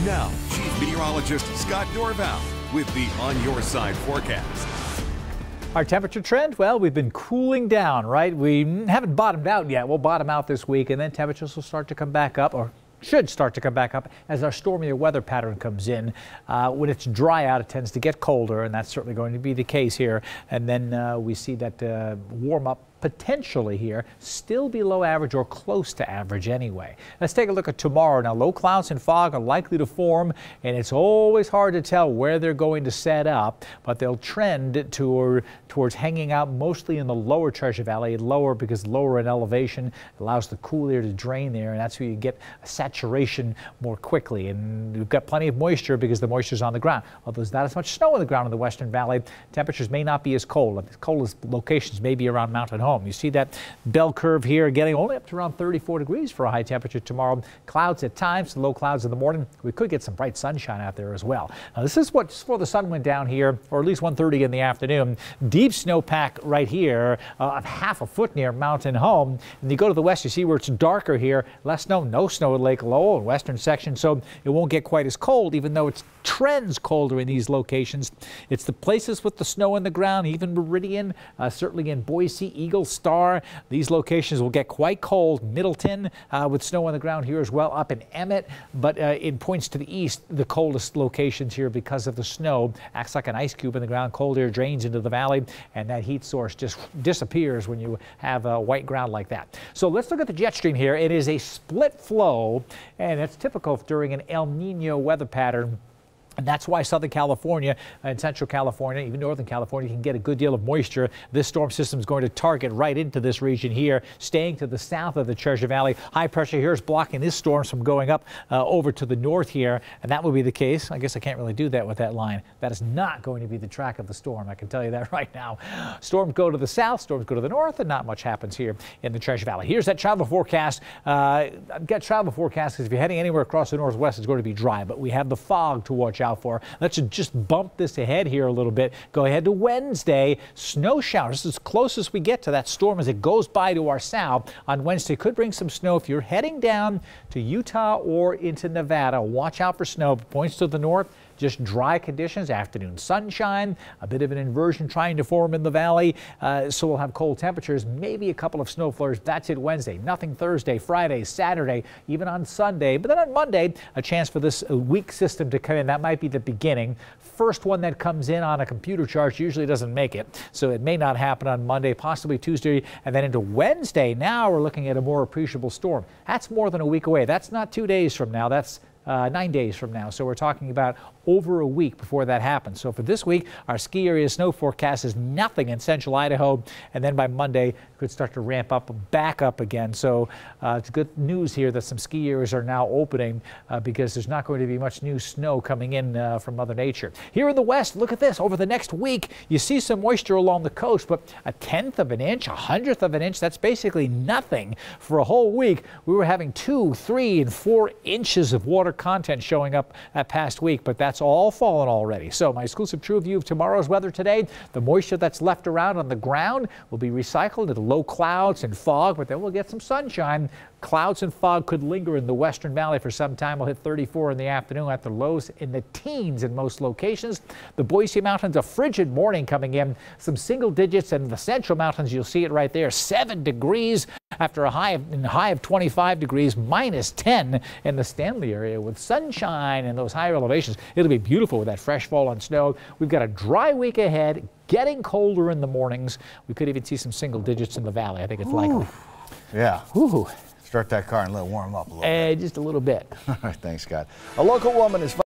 Now, Chief Meteorologist Scott Dorval with the On Your Side forecast. Our temperature trend, well, we've been cooling down, right? We haven't bottomed out yet. We'll bottom out this week, and then temperatures will start to come back up, or should start to come back up as our stormier weather pattern comes in. When it's dry out, it tends to get colder, and that's certainly going to be the case here. And then we see that warm up potentially here, still below average or close to average anyway. Let's take a look at tomorrow. Now, low clouds and fog are likely to form, and it's always hard to tell where they're going to set up, but they'll trend towards hanging out mostly in the lower Treasure Valley, lower because lower in elevation allows the cool air to drain there, and that's where you get a saturation more quickly. And we've got plenty of moisture because the moisture is on the ground. Although there's not as much snow on the ground in the Western Valley, temperatures may not be as cold. The coldest locations may be around Mountain Home. You see that bell curve here getting only up to around 34 degrees for a high temperature tomorrow. Clouds at times, low clouds in the morning. We could get some bright sunshine out there as well. Now, this is what's before the sun went down here, or at least 1:30 in the afternoon. Deep snowpack right here of half a foot near Mountain Home. And you go to the west, you see where it's darker here. Less snow, no snow at Lake Lowell, western section, so it won't get quite as cold, even though it trends colder in these locations. It's the places with the snow on the ground, even Meridian, certainly in Boise, Eagle, Star. These locations will get quite cold. Middleton with snow on the ground here as well, up in Emmett, but it points to the east, the coldest locations here because of the snow. Acts like an ice cube in the ground. Cold air drains into the valley, and that heat source just disappears when you have white ground like that. So let's look at the jet stream here. It is a split flow, and it's typical during an El Nino weather pattern. And that's why Southern California and Central California, even Northern California, can get a good deal of moisture. This storm system is going to target right into this region here, staying to the south of the Treasure Valley. High pressure here is blocking this storm from going up over to the north here, and that will be the case. I guess I can't really do that with that line. That is not going to be the track of the storm. I can tell you that right now. Storms go to the south, storms go to the north, and not much happens here in the Treasure Valley. Here's that travel forecast. I've got travel forecasts because if you're heading anywhere across the northwest, it's going to be dry, but we have the fog to watch out for. Let's just bump this ahead here a little bit. Go ahead to Wednesday. Snow showers. This is as close as we get to that storm as it goes by to our south on Wednesday. Could bring some snow if you're heading down to Utah or into Nevada. Watch out for snow. Points to the north. Just dry conditions, afternoon sunshine, a bit of an inversion trying to form in the valley. So we'll have cold temperatures, maybe a couple of snow flurries. That's it Wednesday. Nothing Thursday, Friday, Saturday, even on Sunday. But then on Monday, a chance for this weak system to come in. That might be the beginning. First one that comes in on a computer chart usually doesn't make it. So it may not happen on Monday, possibly Tuesday, and then into Wednesday. Now we're looking at a more appreciable storm. That's more than a week away. That's not 2 days from now. That's 9 days from now. So we're talking about over a week before that happens. So for this week, our ski area snow forecast is nothing in central Idaho. And then by Monday, it could start to ramp up, back up again. So it's good news here that some ski areas are now opening because there's not going to be much new snow coming in from Mother Nature. Here in the west, look at this. Over the next week, you see some moisture along the coast, but 1/10 of an inch, 100th of an inch, that's basically nothing for a whole week. We were having 2, 3, and 4 inches of water content showing up that past week, but that's all fallen already. So my exclusive true view of tomorrow's weather today, the moisture that's left around on the ground will be recycled into low clouds and fog, but then we'll get some sunshine. Clouds and fog could linger in the Western Valley for some time. We'll hit 34 in the afternoon at the lows in the teens in most locations. The Boise Mountains, a frigid morning coming in, some single digits, and the Central Mountains, you'll see it right there, 7 degrees after a high of 25 degrees, -10 in the Stanley area with sunshine and those higher elevations. It'll be beautiful with that fresh fall on snow. We've got a dry week ahead, getting colder in the mornings. We could even see some single digits in the valley. I think it's likely. Yeah. Ooh. Start that car and let it warm up a little bit. Just a little bit. All right, thanks, Scott. A local woman is